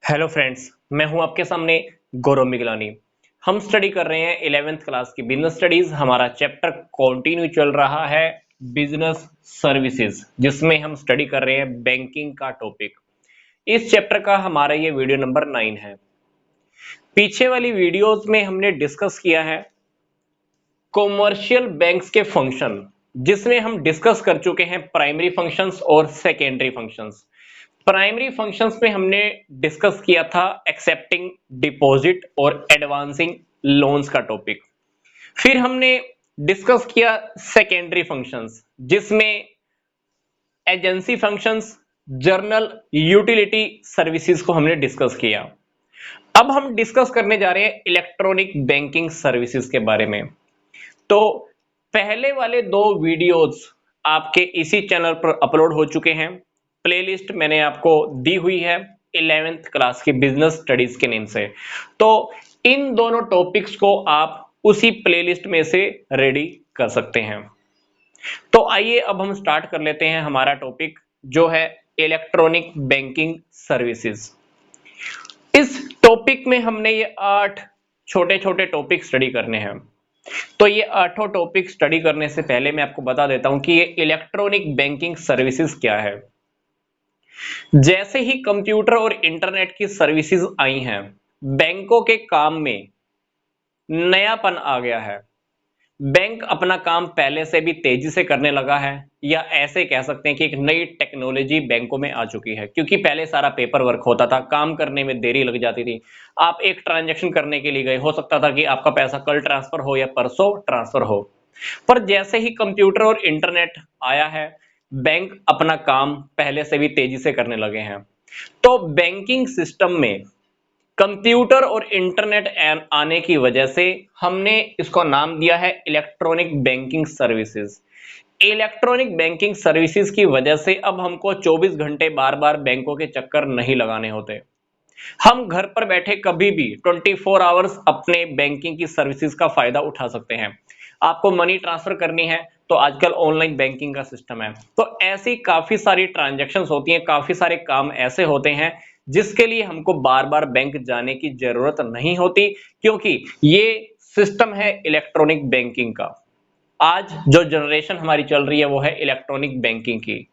Hello friends, मैं हूं आपके सामने गौरव मिगलानी। हम स्टडी कर रहे हैं 11th क्लास की बिजनेस स्टडीज। हमारा चैप्टर कंटिन्यू चल रहा है बिजनेस सर्विसेज, जिसमें हम स्टडी कर रहे हैं बैंकिंग का टॉपिक। इस चैप्टर का हमारा ये वीडियो नंबर 9 है। पीछे वाली वीडियोस में हमने डिस्कस किया है कॉमर्शियल बैंक्स के फंक्शन, जिसमें हम डिस्कस कर चुके हैं प्राइमरी फंक्शंस और सेकेंडरी फंक्शंस। प्राइमरी फंक्शंस में हमने डिस्कस किया था एक्सेप्टिंग डिपॉजिट और एडवांसिंग लोन्स का टॉपिक। फिर हमने डिस्कस किया सेकेंडरी फंक्शंस, जिसमें agency functions, journal, utility services को हमने डिस्कस किया। अब हम डिस्कस करने जा रहे हैं इलेक्ट्रॉनिक बैंकिंग सर्विसेज के बारे में। तो पहले वाले दो वीडियोस आपके इसी चैनल पर अपलोड हो चुके हैं। प्लेलिस्ट मैंने आपको दी हुई है 11th क्लास की बिजनेस स्टडीज के नेम से। तो इन दोनों टॉपिक्स को आप उसी प्लेलिस्ट में से रेडी कर सकते हैं। तो आइए अब हम स्टार्ट कर लेते हैं हमारा टॉपिक, जो है इलेक्ट्रॉनिक बैंकिंग सर्विसेज। इस टॉपिक में हमने ये 8 छोटे छोटे टॉपिक स्टडी करने हैं। तो ये 8 टॉपिक स्टडी करने से पहले मैं आपको बता देता हूं कि ये इलेक्ट्रॉनिक बैंकिंग सर्विसेज क्या है। जैसे ही कंप्यूटर और इंटरनेट की सर्विसेज आई हैं, बैंकों के काम में नयापन आ गया है। बैंक अपना काम पहले से भी तेजी से करने लगा है, या ऐसे कह सकते हैं कि एक नई टेक्नोलॉजी बैंकों में आ चुकी है। क्योंकि पहले सारा पेपर वर्क होता था, काम करने में देरी लग जाती थी। आप एक ट्रांजैक्शन करने के लिए गए, हो सकता था कि आपका पैसा कल ट्रांसफर हो या परसों ट्रांसफर हो। पर जैसे ही कंप्यूटर और इंटरनेट आया है, बैंक अपना काम पहले से भी तेजी से करने लगे हैं। तो बैंकिंग सिस्टम में कंप्यूटर और इंटरनेट आने की वजह से हमने इसको नाम दिया है electronic banking services. Electronic banking services की वजह से अब हमको 24 घंटे बार बार बैंकों के चक्कर नहीं लगाने होते। हम घर पर बैठे कभी भी 24 आवर्स अपने बैंकिंग की सर्विसेज का फायदा उठा सकते हैं। आपको मनी ट्रांसफर करनी है तो आजकल ऑनलाइन बैंकिंग का सिस्टम है। तो ऐसी काफी सारी ट्रांजैक्शंस होती हैं, काफी सारे काम ऐसे होते हैं जिसके लिए हमको बार बार बैंक जाने की जरूरत नहीं होती, क्योंकि ये सिस्टम है इलेक्ट्रॉनिक बैंकिंग का। आज जो जनरेशन हमारी चल रही है वो है इलेक्ट्रॉनिक बैंकिंग की।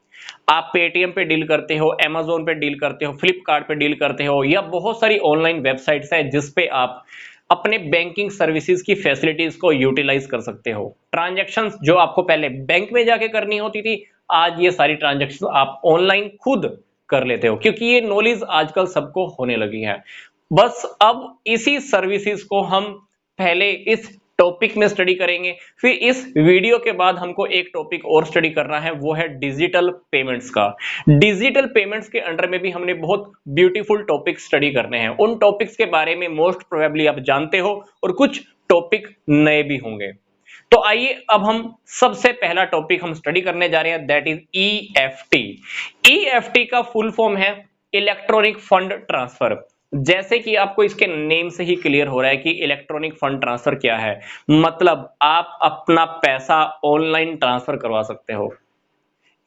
आप पेटीएम पे डील करते हो, अमेजोन पे डील करते हो, फ्लिपकार्ट पे डील करते हो, या बहुत सारी ऑनलाइन वेबसाइट्स है जिस पे आप अपने बैंकिंग सर्विसेज की फैसिलिटीज को यूटिलाइज कर सकते हो। ट्रांजैक्शंस जो आपको पहले बैंक में जाके करनी होती थी, आज ये सारी ट्रांजैक्शन आप ऑनलाइन खुद कर लेते हो, क्योंकि ये नॉलेज आजकल सबको होने लगी है। बस अब इसी सर्विसेज को हम पहले इस टॉपिक में स्टडी करेंगे। फिर इस वीडियो के बाद हमको एक टॉपिक और स्टडी करना है, वो है डिजिटल पेमेंट्स का। डिजिटल पेमेंट्स के अंडर में भी हमने बहुत ब्यूटीफुल टॉपिक स्टडी करने हैं। उन टॉपिक्स के बारे में मोस्ट प्रोबेबली आप जानते हो, और कुछ टॉपिक नए भी होंगे। तो आइए अब हम सबसे पहला टॉपिक हम स्टडी करने जा रहे हैं, दैट इज ईएफटी। ईएफटी का फुल फॉर्म है इलेक्ट्रॉनिक फंड ट्रांसफर। जैसे कि आपको इसके नेम से ही क्लियर हो रहा है कि इलेक्ट्रॉनिक फंड ट्रांसफर क्या है। मतलब आप अपना पैसा ऑनलाइन ट्रांसफर करवा सकते हो।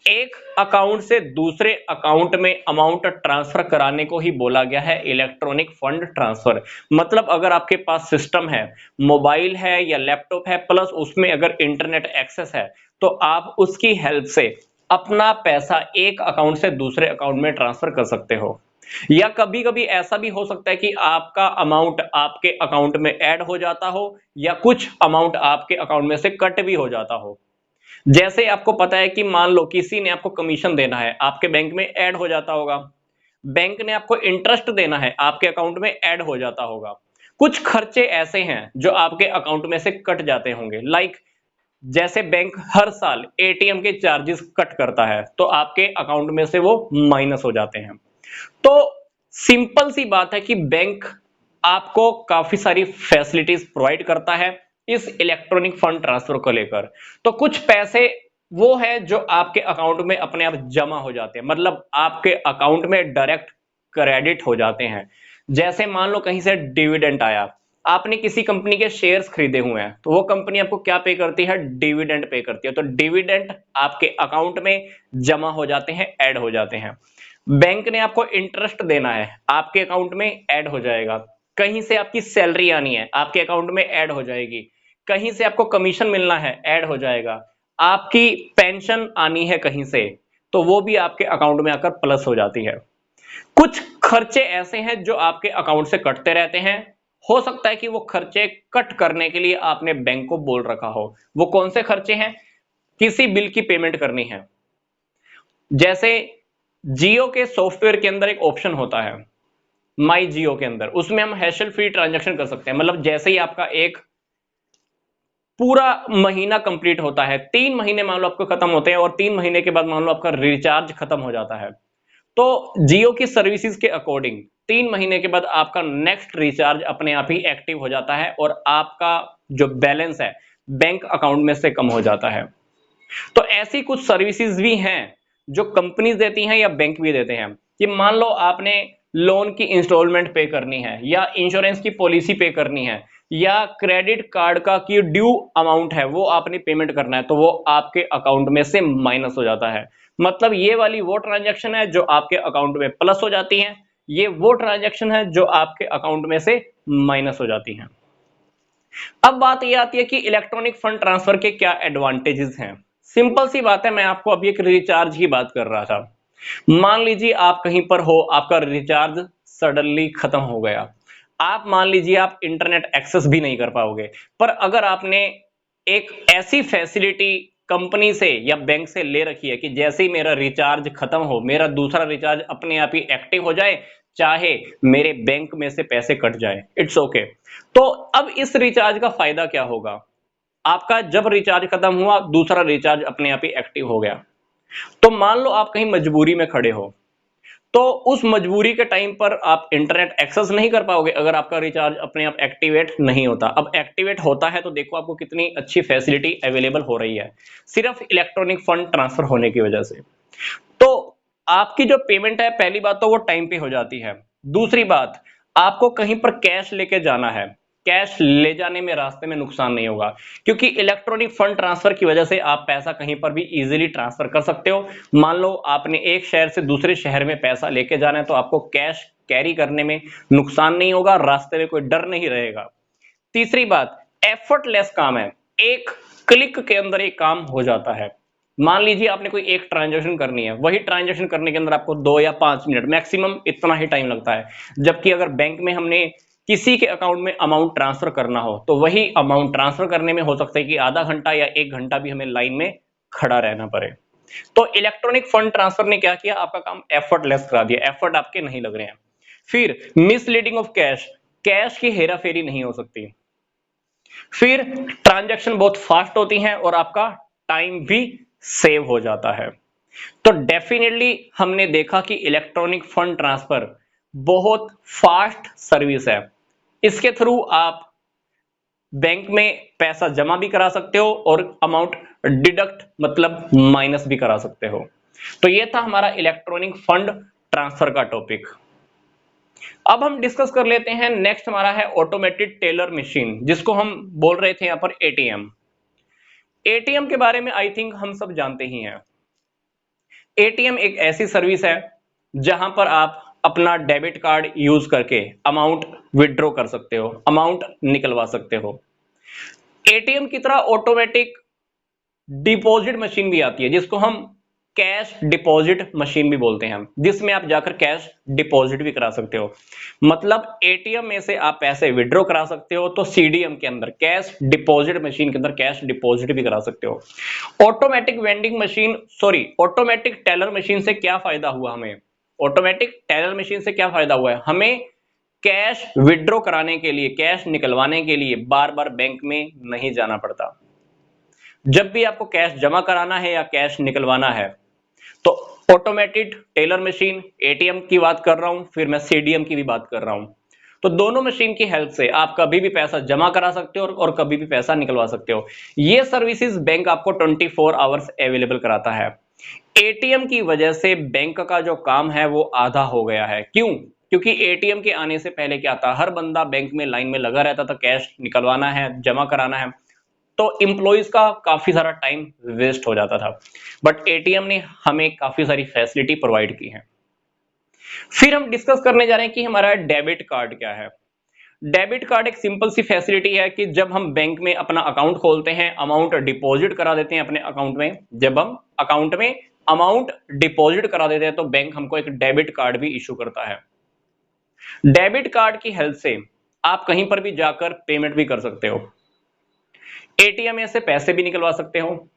एक अकाउंट से दूसरे अकाउंट में अमाउंट ट्रांसफर कराने को ही बोला गया है इलेक्ट्रॉनिक फंड ट्रांसफर। मतलब अगर आपके पास सिस्टम है, मोबाइल है या लैपटॉप है, प्लस उसमें अगर इंटरनेट एक्सेस है, तो आप उसकी हेल्प से अपना पैसा एक अकाउंट से दूसरे अकाउंट में ट्रांसफर कर सकते हो। या कभी कभी ऐसा भी हो सकता है कि आपका अमाउंट आपके अकाउंट में ऐड हो जाता हो, या कुछ अमाउंट आपके अकाउंट में से कट भी हो जाता हो। जैसे आपको पता है कि मान लो किसी ने आपको कमीशन देना है, आपके बैंक में ऐड हो जाता होगा। बैंक ने आपको इंटरेस्ट देना है, आपके अकाउंट में ऐड हो जाता होगा। कुछ खर्चे ऐसे हैं जो आपके अकाउंट में से कट जाते होंगे। लाइक जैसे बैंक हर साल एटीएम के चार्जेस कट करता है, तो आपके अकाउंट में से वो माइनस हो जाते हैं। तो सिंपल सी बात है कि बैंक आपको काफी सारी फैसिलिटीज प्रोवाइड करता है इस इलेक्ट्रॉनिक फंड ट्रांसफर को लेकर। तो कुछ पैसे वो है जो आपके अकाउंट में अपने आप जमा हो जाते हैं, मतलब आपके अकाउंट में डायरेक्ट क्रेडिट हो जाते हैं। जैसे मान लो कहीं से डिविडेंड आया, आपने किसी कंपनी के शेयर्स खरीदे हुए हैं, तो वो कंपनी आपको क्या पे करती है, डिविडेंड पे करती है। तो डिविडेंड आपके अकाउंट में जमा हो जाते हैं, ऐड हो जाते हैं। बैंक ने आपको इंटरेस्ट देना है, आपके अकाउंट में ऐड हो जाएगा। कहीं से आपकी सैलरी आनी है, आपके अकाउंट में ऐड हो जाएगी। कहीं से आपको कमीशन मिलना है, ऐड हो जाएगा। आपकी पेंशन आनी है कहीं से, तो वो भी आपके अकाउंट में आकर प्लस हो जाती है। कुछ खर्चे ऐसे हैं जो आपके अकाउंट से कटते रहते हैं। हो सकता है कि वो खर्चे कट करने के लिए आपने बैंक को बोल रखा हो। वो कौन से खर्चे हैं? किसी बिल की पेमेंट करनी है, जैसे जियो के सॉफ्टवेयर के अंदर एक ऑप्शन होता है माई जियो के अंदर, उसमें हम हैशल फ्री ट्रांजैक्शन कर सकते हैं। मतलब जैसे ही आपका एक पूरा महीना कंप्लीट होता है, 3 महीने मान लो आपको खत्म होते हैं और 3 महीने के बाद मान लो आपका रिचार्ज खत्म हो जाता है, तो जियो की सर्विसेज के अकॉर्डिंग 3 महीने के बाद आपका नेक्स्ट रिचार्ज अपने आप ही एक्टिव हो जाता है और आपका जो बैलेंस है बैंक अकाउंट में से कम हो जाता है। तो ऐसी कुछ सर्विसेज भी हैं जो कंपनीज देती हैं या बैंक भी देते हैं कि मान लो आपने लोन की इंस्टॉलमेंट पे करनी है या इंश्योरेंस की पॉलिसी पे करनी है या क्रेडिट कार्ड का की ड्यू अमाउंट है वो आपने पेमेंट करना है, तो वो आपके अकाउंट में से माइनस हो जाता है। मतलब ये वाली वो ट्रांजैक्शन है जो आपके अकाउंट में प्लस हो जाती है, ये वो ट्रांजैक्शन है जो आपके अकाउंट में से माइनस हो जाती है। अब बात ये आती है कि इलेक्ट्रॉनिक फंड ट्रांसफर के क्या एडवांटेजेस हैं। सिंपल सी बात है, मैं आपको अभी एक रिचार्ज की बात कर रहा था। मान लीजिए आप कहीं पर हो, आपका रिचार्ज सडनली खत्म हो गया। आप मान लीजिए आप इंटरनेट एक्सेस भी नहीं कर पाओगे, पर अगर आपने एक ऐसी फैसिलिटी कंपनी से या बैंक से ले रखी है कि जैसे ही मेरा रिचार्ज खत्म हो, मेरा दूसरा रिचार्ज अपने आप ही एक्टिव हो जाए, चाहे मेरे बैंक में से पैसे कट जाए, इट्स ओके। तो अब इस रिचार्ज का फायदा क्या होगा? आपका जब रिचार्ज खत्म हुआ, दूसरा रिचार्ज अपने आप ही एक्टिव हो गया। तो मान लो आप कहीं मजबूरी में खड़े हो, तो उस मजबूरी के टाइम पर आप इंटरनेट एक्सेस नहीं कर पाओगे अगर आपका रिचार्ज अपने आप एक्टिवेट नहीं होता। अब एक्टिवेट होता है तो देखो आपको कितनी अच्छी फैसिलिटी अवेलेबल हो रही है, सिर्फ इलेक्ट्रॉनिक फंड ट्रांसफर होने की वजह से। तो आपकी जो पेमेंट है, पहली बात तो वो टाइम पे हो जाती है। दूसरी बात, आपको कहीं पर कैश लेके जाना है, कैश ले जाने में रास्ते में नुकसान नहीं होगा, क्योंकि इलेक्ट्रॉनिक फंड ट्रांसफर की वजह से आप पैसा कहीं पर भी इजीली ट्रांसफर कर सकते हो। मान लो आपने एक शहर से दूसरे शहर में पैसा लेके जाना है, तो आपको कैश कैरी करने में नुकसान नहीं होगा, रास्ते में कोई डर नहीं रहेगा। तीसरी बात, एफर्टलेस काम है, एक क्लिक के अंदर एक काम हो जाता है। मान लीजिए आपने कोई एक ट्रांजैक्शन करनी है, वही ट्रांजैक्शन करने के अंदर आपको 2 या 5 मिनट मैक्सिमम इतना ही टाइम लगता है। जबकि अगर बैंक में हमने किसी के अकाउंट में अमाउंट ट्रांसफर करना हो, तो वही अमाउंट ट्रांसफर करने में हो सकता है कि आधा घंटा या 1 घंटा भी हमें लाइन में खड़ा रहना पड़े। तो इलेक्ट्रॉनिक फंड ट्रांसफर ने क्या किया, आपका काम एफर्टलेस करा दिया, एफर्ट आपके नहीं लग रहे हैं। फिर मिसलीडिंग ऑफ कैश, कैश की हेराफेरी नहीं हो सकती। फिर ट्रांजैक्शन बहुत फास्ट होती हैं और आपका टाइम भी सेव हो जाता है। तो डेफिनेटली हमने देखा कि इलेक्ट्रॉनिक फंड ट्रांसफर बहुत फास्ट सर्विस है। इसके थ्रू आप बैंक में पैसा जमा भी करा सकते हो और अमाउंट डिडक्ट मतलब माइनस भी करा सकते हो। तो ये था हमारा इलेक्ट्रॉनिक फंड ट्रांसफर का टॉपिक। अब हम डिस्कस कर लेते हैं, नेक्स्ट हमारा है ऑटोमेटेड टेलर मशीन, जिसको हम बोल रहे थे यहां पर एटीएम। एटीएम के बारे में आई थिंक हम सब जानते ही हैं। एटीएम एक ऐसी सर्विस है जहां पर आप अपना डेबिट कार्ड यूज करके अमाउंट विड्रॉ कर सकते हो, अमाउंट निकलवा सकते हो। एटीएम की तरह ऑटोमेटिक डिपॉजिट मशीन भी आती है, जिसको हम कैश डिपॉजिट मशीन भी बोलते हैं, जिसमें आप जाकर कैश डिपॉजिट भी करा सकते हो। मतलब एटीएम में से आप पैसे विड्रॉ करा सकते हो, तो सीडीएम के अंदर कैश डिपॉजिट मशीन के अंदर कैश डिपॉजिट भी करा सकते हो। Automatic vending machine, sorry, automatic teller machine से क्या फायदा हुआ हमें? ऑटोमेटिक टेलर मशीन से क्या फायदा हुआ है हमें? कैश विड्रॉ कराने के लिए, कैश निकलवाने के लिए बार बार बैंक में नहीं जाना पड़ता। जब भी आपको कैश जमा कराना है या कैश निकलवाना है, तो ऑटोमेटेड टेलर मशीन, एटीएम की बात कर रहा हूं, फिर मैं सीडीएम की भी बात कर रहा हूं, तो दोनों मशीन की हेल्प से आप कभी भी पैसा जमा करा सकते हो और कभी भी पैसा निकलवा सकते हो। ये सर्विसेज बैंक आपको 24 आवर्स अवेलेबल कराता है। एटीएम की वजह से बैंक का जो काम है वो आधा हो गया है। क्यों? क्योंकि एटीएम के आने से पहले क्या था, हर बंदा बैंक में लाइन में लगा रहता था, कैश निकलवाना है, जमा कराना है, तो इंप्लॉइज का काफी सारा टाइम वेस्ट हो जाता था। बट एटीएम ने हमें काफी सारी फैसिलिटी प्रोवाइड की है। फिर हम डिस्कस करने जा रहे हैं कि हमारा डेबिट कार्ड क्या है। डेबिट कार्ड एक सिंपल सी फैसिलिटी है कि जब हम बैंक में अपना अकाउंट खोलते हैं, अमाउंट डिपॉजिट करा देते हैं अपने अकाउंट में, जब हम अकाउंट में अमाउंट डिपॉजिट करा देते हैं तो बैंक हमको एक डेबिट कार्ड भी इशू करता है। डेबिट कार्ड की हेल्प से आप कहीं पर भी जाकर पेमेंट भी कर सकते हो, एटीएम में से पैसे भी निकलवा सकते हो।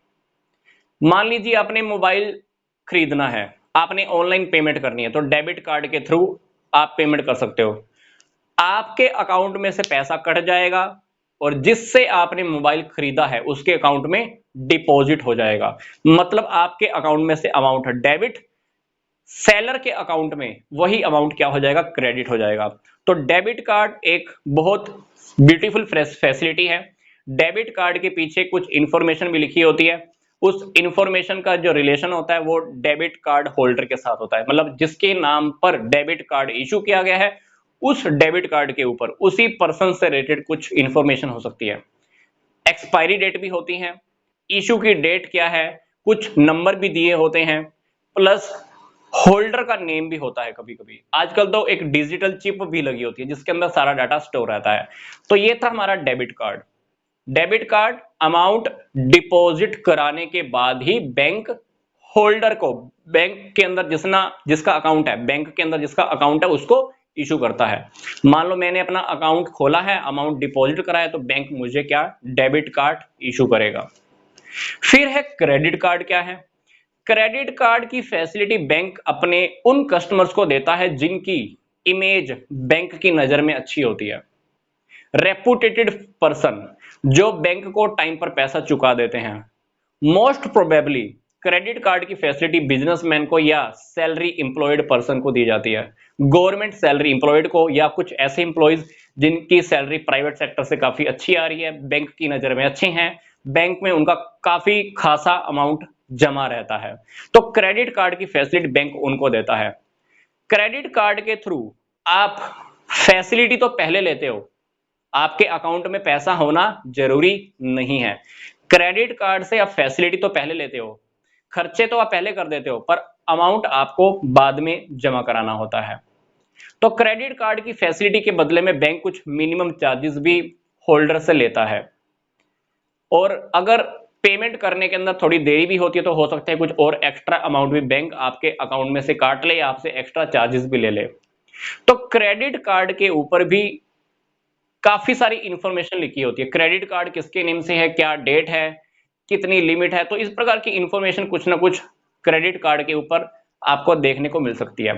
मान लीजिए आपने मोबाइल खरीदना है, आपने ऑनलाइन पेमेंट करनी है, तो डेबिट कार्ड के थ्रू आप पेमेंट कर सकते हो। आपके अकाउंट में से पैसा कट जाएगा और जिससे आपने मोबाइल खरीदा है उसके अकाउंट में डिपॉजिट हो जाएगा। मतलब आपके अकाउंट में से अमाउंट डेबिट, सेलर के अकाउंट में वही अमाउंट क्या हो जाएगा, क्रेडिट हो जाएगा। तो डेबिट कार्ड एक बहुत ब्यूटीफुल फैसिलिटी है। डेबिट कार्ड के पीछे कुछ इंफॉर्मेशन भी लिखी होती है, उस इंफॉर्मेशन का जो रिलेशन होता है वो डेबिट कार्ड होल्डर के साथ होता है। मतलब जिसके नाम पर डेबिट कार्ड इशू किया गया है उस डेबिट कार्ड के ऊपर उसी पर्सन से रिलेटेड कुछ इंफॉर्मेशन हो सकती है। एक्सपायरी डेट भी होती है, इशू की डेट क्या है, कुछ नंबर भी दिए होते हैं, प्लस होल्डर का नेम भी होता है। कभी कभी आजकल तो एक डिजिटल चिप भी लगी होती है जिसके अंदर सारा डाटा स्टोर रहता है। तो ये था हमारा debit card. Debit card amount deposit कराने के बाद ही बैंक होल्डर को, बैंक के अंदर जिसका अकाउंट है, बैंक के अंदर जिसका अकाउंट है उसको इशू करता है। मान लो मैंने अपना अकाउंट खोला है, अमाउंट डिपॉजिट करा है, तो बैंक मुझे क्या, डेबिट कार्ड इशू करेगा। फिर है क्रेडिट कार्ड। क्या है क्रेडिट कार्ड की फैसिलिटी? बैंक अपने उन कस्टमर्स को देता है जिनकी इमेज बैंक की नजर में अच्छी होती है, रेपुटेटेड पर्सन जो बैंक को टाइम पर पैसा चुका देते हैं। मोस्ट प्रोबेबली क्रेडिट कार्ड की फैसिलिटी बिजनेसमैन को या सैलरी इंप्लॉयड पर्सन को दी जाती है, गवर्नमेंट सैलरी इंप्लॉयड को या कुछ ऐसे इंप्लॉयज जिनकी सैलरी प्राइवेट सेक्टर से काफी अच्छी आ रही है, बैंक की नजर में अच्छे हैं, बैंक में उनका काफी खासा अमाउंट जमा रहता है, तो क्रेडिट कार्ड की फैसिलिटी बैंक उनको देता है। क्रेडिट कार्ड के थ्रू आप फैसिलिटी तो पहले लेते हो, आपके अकाउंट में पैसा होना जरूरी नहीं है। क्रेडिट कार्ड से आप फैसिलिटी तो पहले लेते हो, खर्चे तो आप पहले कर देते हो, पर अमाउंट आपको बाद में जमा कराना होता है। तो क्रेडिट कार्ड की फैसिलिटी के बदले में बैंक कुछ मिनिमम चार्जेस भी होल्डर से लेता है, और अगर पेमेंट करने के अंदर थोड़ी देरी भी होती है तो हो सकता है कुछ और एक्स्ट्रा अमाउंट भी बैंक आपके अकाउंट में से काट ले या आपसे एक्स्ट्रा चार्जेस भी ले ले। तो क्रेडिट कार्ड के ऊपर भी काफी सारी इंफॉर्मेशन लिखी होती है, क्रेडिट कार्ड किसके नेम से है, क्या डेट है, कितनी लिमिट है, तो इस प्रकार की इंफॉर्मेशन कुछ ना कुछ क्रेडिट कार्ड के ऊपर आपको देखने को मिल सकती है।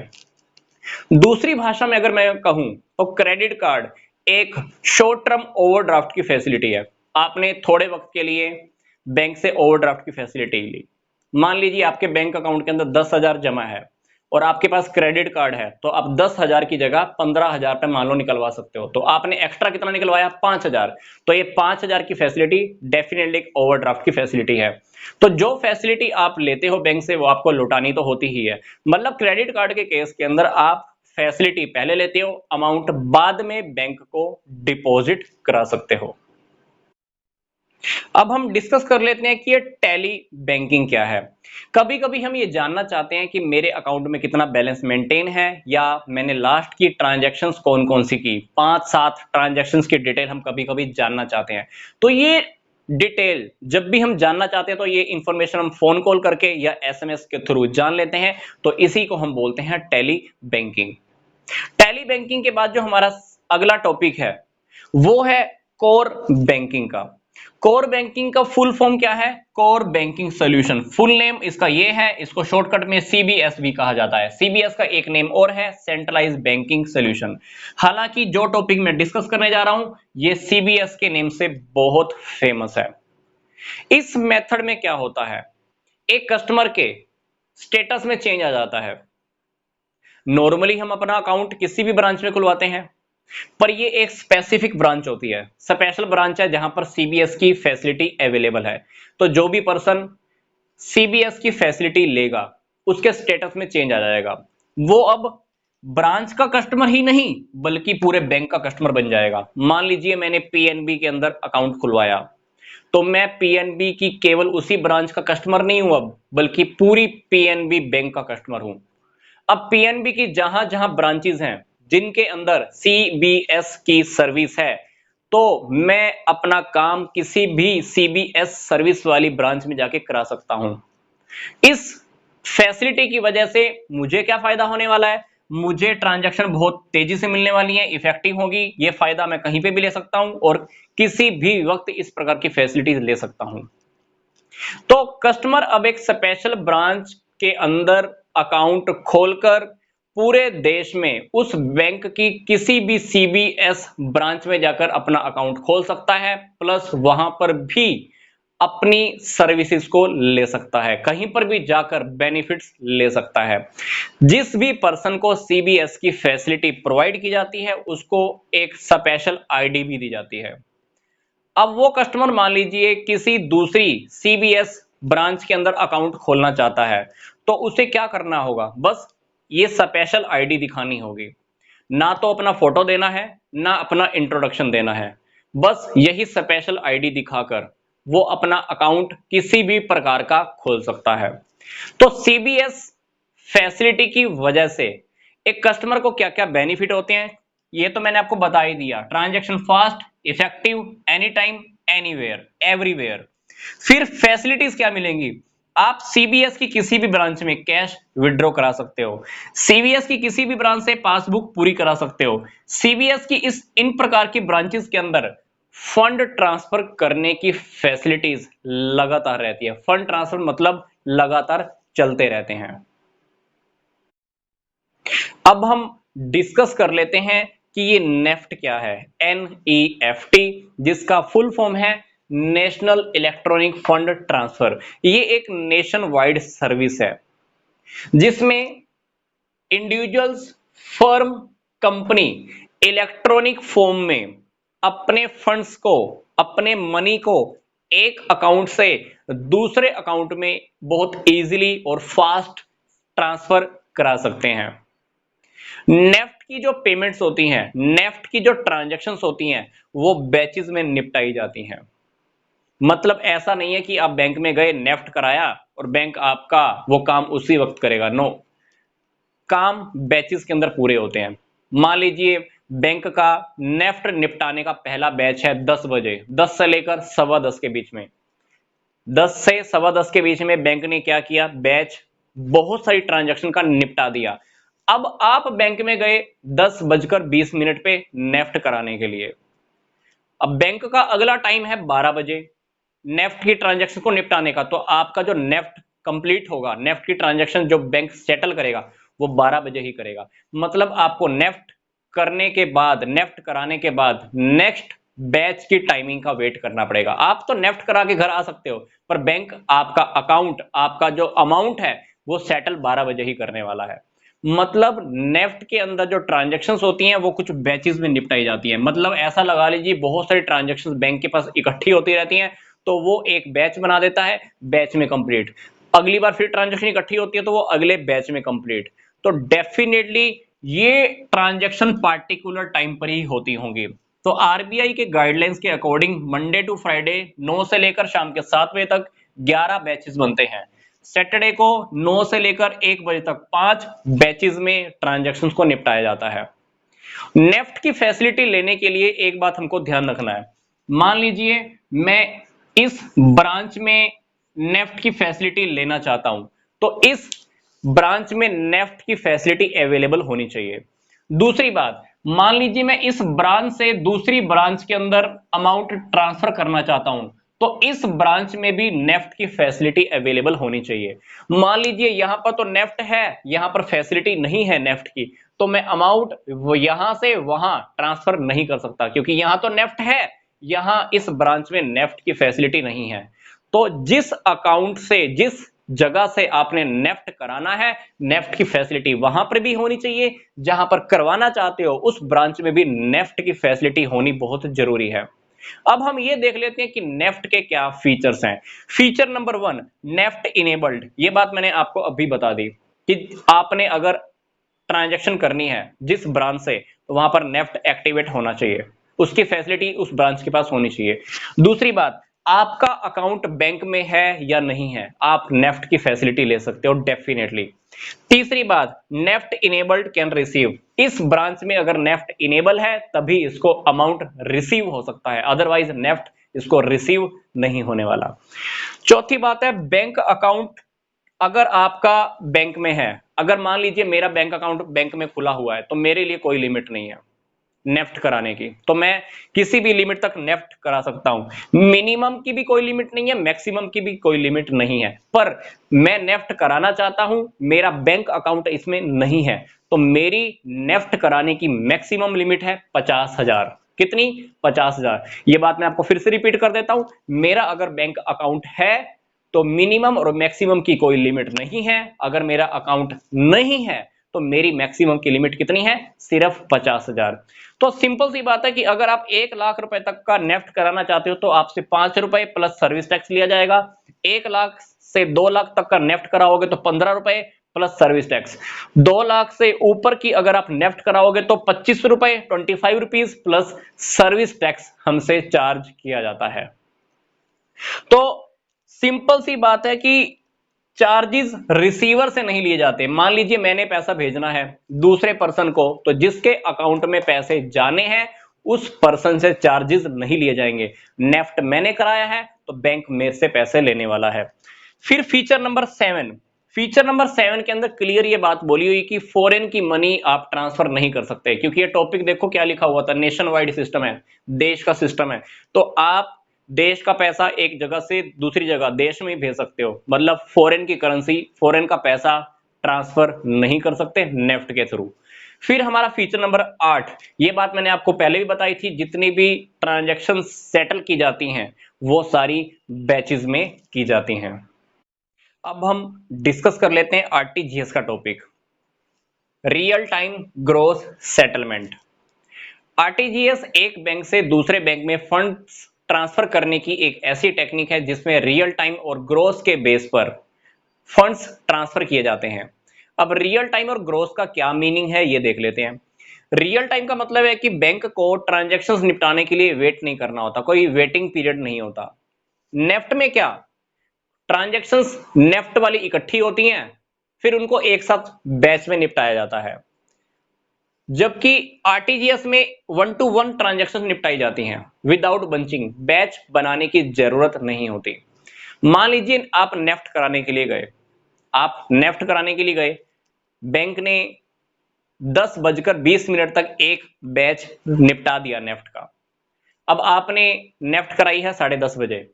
दूसरी भाषा में अगर मैं कहूं तो क्रेडिट कार्ड एक शॉर्ट टर्म ओवरड्राफ्ट की फैसिलिटी है। आपने थोड़े वक्त के लिए बैंक से ओवरड्राफ्ट की फैसिलिटी ली, मान लीजिए आपके बैंक अकाउंट के अंदर 10,000 जमा है और आपके पास क्रेडिट कार्ड है, तो आप 10,000 की जगह 15,000 पे मान लो निकलवा सकते हो। तो आपने एक्स्ट्रा कितना निकलवाया, 5,000, तो ये 5,000 की फैसिलिटी डेफिनेटली एक ओवरड्राफ्ट की फैसिलिटी है। तो जो फैसिलिटी आप लेते हो बैंक से वो आपको लौटानी तो होती ही है। मतलब क्रेडिट कार्ड के केस के अंदर आप फैसिलिटी पहले लेते हो, अमाउंट बाद में बैंक को डिपॉजिट करा सकते हो। अब हम डिस्कस कर लेते हैं कि ये टैली बैंकिंग क्या है। कभी कभी हम ये जानना चाहते हैं कि मेरे अकाउंट में कितना बैलेंस मेंटेन है, या मैंने लास्ट की ट्रांजैक्शंस कौन कौन सी की, 5-7 ट्रांजैक्शंस की डिटेल हम कभी कभी जानना चाहते हैं। तो ये डिटेल जब भी हम जानना चाहते हैं तो ये इंफॉर्मेशन हम फोन कॉल करके या एसएमएस के थ्रू जान लेते हैं, तो इसी को हम बोलते हैं टैली बैंकिंग। टैली बैंकिंग के बाद जो हमारा अगला टॉपिक है वो है कोर बैंकिंग का। कोर बैंकिंग का फुल फॉर्म क्या है, core banking solution. Full name इसका ये है, इसको शॉर्टकट में सीबीएस भी कहा जाता है। सीबीएस का एक नेम और है सेंट्रलाइज्ड बैंकिंग सॉल्यूशन। हालांकि जो टॉपिक मैं डिस्कस करने जा रहा हूं ये सीबीएस के नेम से बहुत फेमस है। इस मेथड में क्या होता है, एक कस्टमर के स्टेटस में चेंज आ जाता है। नॉर्मली हम अपना अकाउंट किसी भी ब्रांच में खुलवाते हैं, पर ये एक स्पेसिफिक ब्रांच होती है, स्पेशल ब्रांच है जहां पर सीबीएस की फैसिलिटी अवेलेबल है। तो जो भी पर्सन सीबीएस की फैसिलिटी लेगा उसके स्टेटस में चेंज आ जाएगा, वो अब ब्रांच का कस्टमर ही नहीं बल्कि पूरे बैंक का कस्टमर बन जाएगा। मान लीजिए मैंने पीएनबी के अंदर अकाउंट खुलवाया, तो मैं पीएनबी की केवल उसी ब्रांच का कस्टमर नहीं हूं अब, बल्कि पूरी पीएनबी बैंक का कस्टमर हूं। अब पीएनबी की जहां जहां ब्रांचेस हैं जिनके अंदर सीबीएस की सर्विस है, तो मैं अपना काम किसी भी सीबीएस सर्विस वाली ब्रांच में जाके करा सकता हूं। इस फैसिलिटी की वजह से मुझे क्या फायदा होने वाला है? मुझे ट्रांजैक्शन बहुत तेजी से मिलने वाली है, इफेक्टिव होगी। ये फायदा मैं कहीं पे भी ले सकता हूं और किसी भी वक्त इस प्रकार की फैसिलिटीज ले सकता हूं। तो कस्टमर अब एक स्पेशल ब्रांच के अंदर अकाउंट खोलकर पूरे देश में उस बैंक की किसी भी सीबीएस ब्रांच में जाकर अपना अकाउंट खोल सकता है, प्लस वहां पर भी अपनी सर्विसेज को ले सकता है, कहीं पर भी जाकर बेनिफिट्स ले सकता है। जिस भी पर्सन को सीबीएस की फैसिलिटी प्रोवाइड की जाती है उसको एक स्पेशल आईडी भी दी जाती है। अब वो कस्टमर मान लीजिए किसी दूसरी सीबीएस ब्रांच के अंदर अकाउंट खोलना चाहता है, तो उसे क्या करना होगा? बस ये स्पेशल आईडी दिखानी होगी। ना तो अपना फोटो देना है, ना अपना इंट्रोडक्शन देना है। बस यही स्पेशल आईडी दिखाकर वो अपना अकाउंट किसी भी प्रकार का खोल सकता है। तो सीबीएस फैसिलिटी की वजह से एक कस्टमर को क्या क्या बेनिफिट होते हैं ये तो मैंने आपको बता ही दिया। Transaction fast, effective, any time, anywhere, everywhere. फिर फैसिलिटीज क्या मिलेंगी? आप सीबीएस की किसी भी ब्रांच में कैश विड्रॉ करा सकते हो, सीबीएस की किसी भी ब्रांच से पासबुक पूरी करा सकते हो, सीबीएस की इन प्रकार की ब्रांचेस के अंदर फंड ट्रांसफर करने की फैसिलिटीज लगातार रहती है। फंड ट्रांसफर मतलब लगातार चलते रहते हैं। अब हम डिस्कस कर लेते हैं कि ये नेफ्ट क्या है। NEFT, जिसका फुल फॉर्म है नेशनल इलेक्ट्रॉनिक फंड ट्रांसफर। ये एक नेशन वाइड सर्विस है जिसमें individuals, firm, company electronic form में अपने फंड्स को, अपने मनी को एक अकाउंट से दूसरे अकाउंट में बहुत इजीली और फास्ट ट्रांसफर करा सकते हैं। नेफ्ट की जो पेमेंट्स होती हैं, नेफ्ट की जो ट्रांजैक्शंस होती हैं, वो बैचेस में निपटाई जाती हैं। मतलब ऐसा नहीं है कि आप बैंक में गए, नेफ्ट कराया और बैंक आपका वो काम उसी वक्त करेगा। नो, काम बैचेस के अंदर पूरे होते हैं। मान लीजिए बैंक का नेफ्ट निपटाने का पहला बैच है 10 बजे, 10 से लेकर 10:15 के बीच में। 10 से 10:15 के बीच में बैंक ने क्या किया? बैच बहुत सारी ट्रांजैक्शन का निपटा दिया। अब आप बैंक में गए 10:20 पे नेफ्ट कराने के लिए। अब बैंक का अगला टाइम है 12 बजे नेफ्ट की ट्रांजैक्शन को निपटाने का, तो आपका जो नेफ्ट कंप्लीट होगा, नेफ्ट की ट्रांजैक्शन जो बैंक सेटल करेगा वो 12 बजे ही करेगा। मतलब आपको नेफ्ट करने के बाद, नेफ्ट कराने के बाद नेक्स्ट बैच की टाइमिंग का वेट करना पड़ेगा। आप तो नेफ्ट करा के घर आ सकते हो, पर बैंक आपका अकाउंट, आपका जो अमाउंट है वो सेटल 12 बजे ही करने वाला है। मतलब नेफ्ट के अंदर जो ट्रांजैक्शंस होती हैं वो कुछ बैचेस में निपटाई जाती हैं। मतलब ऐसा लगा लीजिए बहुत सारी ट्रांजैक्शंस बैंक के पास इकट्ठी होती रहती हैं, तो वो एक बैच बना देता है, बैच में कंप्लीट। अगली बार फिर ट्रांजैक्शन इकट्ठी होती है तो वो अगले बैच में कंप्लीट। तो डेफिनेटली ये ट्रांजैक्शन पार्टिकुलर टाइम पर ही होती होंगी। तो आरबीआई के गाइडलाइंस के अकॉर्डिंग मंडे टू फ्राइडे 9 से लेकर शाम के 7 बजे तक 11 बैचेस बनते हैं। सैटरडे को 9 से लेकर 1 बजे तक 5 बैचेस में ट्रांजैक्शंस को निपटाया जाता है। नेफ्ट की फैसिलिटी लेने के लिए एक बात हमको ध्यान रखना है। मान लीजिए मैं इस ब्रांच में नेफ्ट की फैसिलिटी लेना चाहता हूं, तो इस ब्रांच में नेफ्ट की फैसिलिटी अवेलेबल होनी चाहिए। दूसरी बात, मान लीजिए मैं इस ब्रांच से दूसरी ब्रांच के अंदर अमाउंट ट्रांसफर करना चाहता हूं, तो इस ब्रांच में भी नेफ्ट की फैसिलिटी अवेलेबल होनी चाहिए। मान लीजिए यहां पर तो नेफ्ट है, यहां पर फैसिलिटी नहीं है नेफ्ट की, तो मैं अमाउंट यहां से वहां ट्रांसफर नहीं कर सकता, क्योंकि यहां तो नेफ्ट है, यहां इस ब्रांच में नेफ्ट की फैसिलिटी नहीं है। तो जिस अकाउंट से, जिस जगह से आपने नेफ्ट कराना है, नेफ्ट की फैसिलिटी वहां पर भी होनी चाहिए, जहां पर करवाना चाहते हो उस ब्रांच में भी नेफ्ट की फैसिलिटी होनी बहुत जरूरी है। अब हम ये देख लेते हैं कि नेफ्ट के क्या फीचर्स हैं। Feature number 1, NEFT enabled. ये बात मैंने आपको अभी बता दी कि आपने अगर ट्रांजैक्शन करनी है जिस ब्रांच से, तो वहां पर नेफ्ट एक्टिवेट होना चाहिए, उसकी फैसिलिटी उस ब्रांच के पास होनी चाहिए। दूसरी बात, आपका अकाउंट बैंक में है या नहीं है, आप नेफ्ट की फैसिलिटी ले सकते हो डेफिनेटली। तीसरी बात, नेफ्ट इनेबल्ड कैन रिसीव, इस ब्रांच में अगर नेफ्ट इनेबल है तभी इसको अमाउंट रिसीव हो सकता है, अदरवाइज नेफ्ट इसको रिसीव नहीं होने वाला। चौथी बात है, बैंक अकाउंट अगर आपका बैंक में है, अगर मान लीजिए मेरा बैंक अकाउंट बैंक में खुला हुआ है तो मेरे लिए कोई लिमिट नहीं है नेफ्ट कराने की, तो मैं किसी भी लिमिट तक नेफ्ट करा सकता हूं। मिनिमम की भी कोई लिमिट नहीं है, मैक्सिमम की भी कोई लिमिट नहीं है, पर मैं नेफ्ट कराना चाहता हूं, मेरा बैंक अकाउंट इसमें नहीं है, तो मेरी नेफ्ट कराने की मैक्सिमम लिमिट है 50,000। कितनी? 50,000। ये बात मैं आपको फिर से रिपीट कर देता हूं, मेरा अगर बैंक अकाउंट है तो मिनिमम और मैक्सिमम की कोई लिमिट नहीं है, अगर मेरा अकाउंट नहीं है तो मेरी मैक्सिमम की लिमिट कितनी है? सिर्फ 50,000। तो सिंपल सी बात है कि अगर आप 1 लाख रुपए तक का नेफ्ट कराना चाहते हो तो आपसे 5 रुपए प्लस सर्विस टैक्स लिया जाएगा। 1 लाख से 2 लाख तक का नेफ्ट कराओगे तो 15 रुपए प्लस सर्विस टैक्स। 2 लाख से ऊपर की अगर आप नेफ्ट कराओगे तो 25 रुपए 25 रुपीज प्लस सर्विस टैक्स हमसे चार्ज किया जाता है। तो सिंपल सी बात है कि चार्जेस रिसीवर से नहीं लिए जाते। मान लीजिए मैंने पैसा भेजना है दूसरे पर्सन को, तो जिसके अकाउंट में पैसे जाने हैं उस पर्सन से चार्जेस नहीं लिए जाएंगे। नेफ्ट मैंने कराया है तो बैंक मेरे से पैसे लेने वाला है। फिर फीचर नंबर 7, फीचर नंबर 7 के अंदर क्लियर ये बात बोली हुई कि फॉरेन की मनी आप ट्रांसफर नहीं कर सकते, क्योंकि ये टॉपिक देखो क्या लिखा हुआ था, नेशन वाइड सिस्टम है, देश का सिस्टम है, तो आप देश का पैसा एक जगह से दूसरी जगह देश में ही भेज सकते हो, मतलब फॉरेन की करेंसी, फॉरेन का पैसा ट्रांसफर नहीं कर सकते नेफ्ट के थ्रू। फिर हमारा फीचर नंबर 8, ये बात मैंने आपको पहले भी बताई थी, जितनी भी ट्रांजैक्शन सेटल की जाती हैं वो सारी बैचेस में की जाती हैं। अब हम डिस्कस कर लेते हैं आरटीजीएस का topic, real time gross settlement. RTGS एक बैंक से दूसरे बैंक में फंड्स ट्रांसफर करने की एक ऐसी टेक्निक है जिसमें रियल टाइम और ग्रोस के बेस पर फंड्स ट्रांसफर किए जाते हैं। अब रियल टाइम और ग्रोस का क्या मीनिंग है ये देख लेते हैं। रियल टाइम का मतलब है कि बैंक को ट्रांजैक्शंस निपटाने के लिए वेट नहीं करना होता, कोई वेटिंग पीरियड नहीं होता। नेफ्ट में क्या, ट्रांजैक्शंस नेफ्ट वाली इकट्ठी होती हैं, फिर उनको एक साथ बैच में निपटाया जाता है, जबकि आरटीजीएस में 1-to-1 ट्रांजैक्शन निपटाई जाती हैं विदाउट बंचिंग, बैच बनाने की जरूरत नहीं होती। मान लीजिए आप नेफ्ट कराने के लिए गए, आप नेफ्ट कराने के लिए गए, बैंक ने 10:20 तक एक बैच निपटा दिया नेफ्ट का। अब आपने नेफ्ट कराई है 10:30 बजे,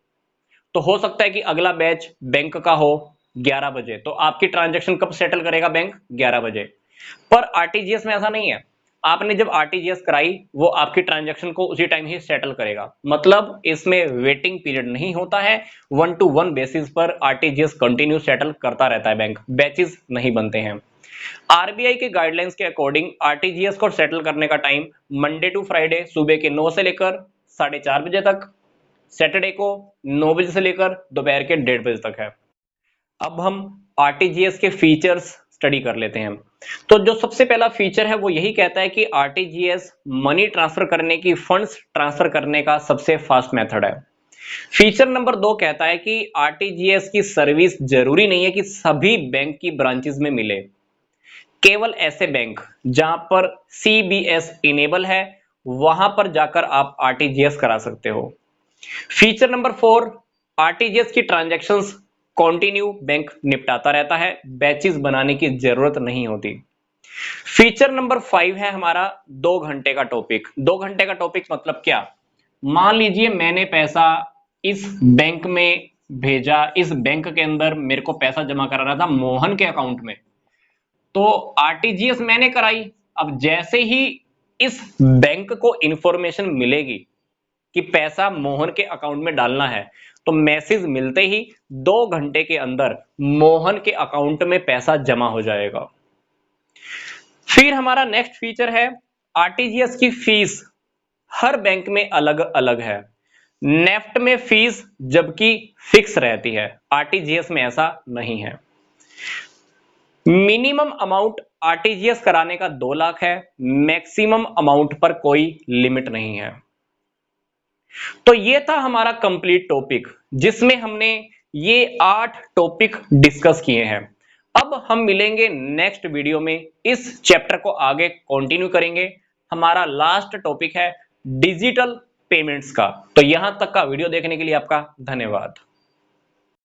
तो हो सकता है कि अगला बैच बैंक का हो 11 बजे, तो आपकी ट्रांजैक्शन कब सेटल करेगा बैंक? 11 बजे। पर आरटीजीएस में ऐसा नहीं है, आपने जब आरटीजीएस कराई वो आपकी ट्रांजैक्शन को उसी टाइम ही सेटल करेगा, मतलब इसमें वेटिंग पीरियड नहीं होता है। 1-to-1 बेसिस पर आरटीजीएस कंटिन्यू सेटल करता रहता है बैंक, बैचेस नहीं बनते हैं। आरबीआई के गाइडलाइंस के अकॉर्डिंग आरटीजीएस को सेटल करने का टाइम मंडे टू फ्राइडे सुबह के 9 से लेकर 4:30 बजे तक, सैटरडे को 9 बजे से लेकर दोपहर के 1:30 बजे तक है। अब हम आरटीजीएस के फीचर्स स्टडी कर लेते हैं। तो जो सबसे पहला फीचर है वो यही कहता है कि आरटीजीएस मनी ट्रांसफर करने की, फंड्स ट्रांसफर करने का सबसे फास्ट मेथड है। फीचर नंबर 2 कहता है कि आरटीजीएस की सर्विस जरूरी नहीं है कि सभी बैंक की ब्रांचेस में मिले, केवल ऐसे बैंक जहां पर सीबीएस इनेबल है वहां पर जाकर आप आरटीजीएस करा सकते हो। फीचर नंबर 4, आरटीजीएस की ट्रांजैक्शंस कंटिन्यू बैंक निपटाता रहता है, बैचेस बनाने की जरूरत नहीं होती। फीचर नंबर 5 है हमारा 2 घंटे का टॉपिक। 2 घंटे का टॉपिक मतलब क्या, मान लीजिए मैंने पैसा इस बैंक में भेजा, इस बैंक के अंदर मेरे को पैसा जमा कराना था मोहन के अकाउंट में, तो आरटीजीएस मैंने कराई। अब जैसे ही इस बैंक को इंफॉर्मेशन मिलेगी कि पैसा मोहन के अकाउंट में डालना है, तो मैसेज मिलते ही 2 घंटे के अंदर मोहन के अकाउंट में पैसा जमा हो जाएगा। फिर हमारा नेक्स्ट फीचर है आरटीजीएस की फीस हर बैंक में अलग अलग है। नेफ्ट में फीस जबकि फिक्स रहती है, आरटीजीएस में ऐसा नहीं है। मिनिमम अमाउंट आरटीजीएस कराने का 2 लाख है, मैक्सिमम अमाउंट पर कोई लिमिट नहीं है। तो ये था हमारा कंप्लीट टॉपिक, जिसमें हमने ये 8 टॉपिक डिस्कस किए हैं। अब हम मिलेंगे नेक्स्ट वीडियो में, इस चैप्टर को आगे कंटिन्यू करेंगे। हमारा लास्ट टॉपिक है डिजिटल पेमेंट्स का। तो यहां तक का वीडियो देखने के लिए आपका धन्यवाद।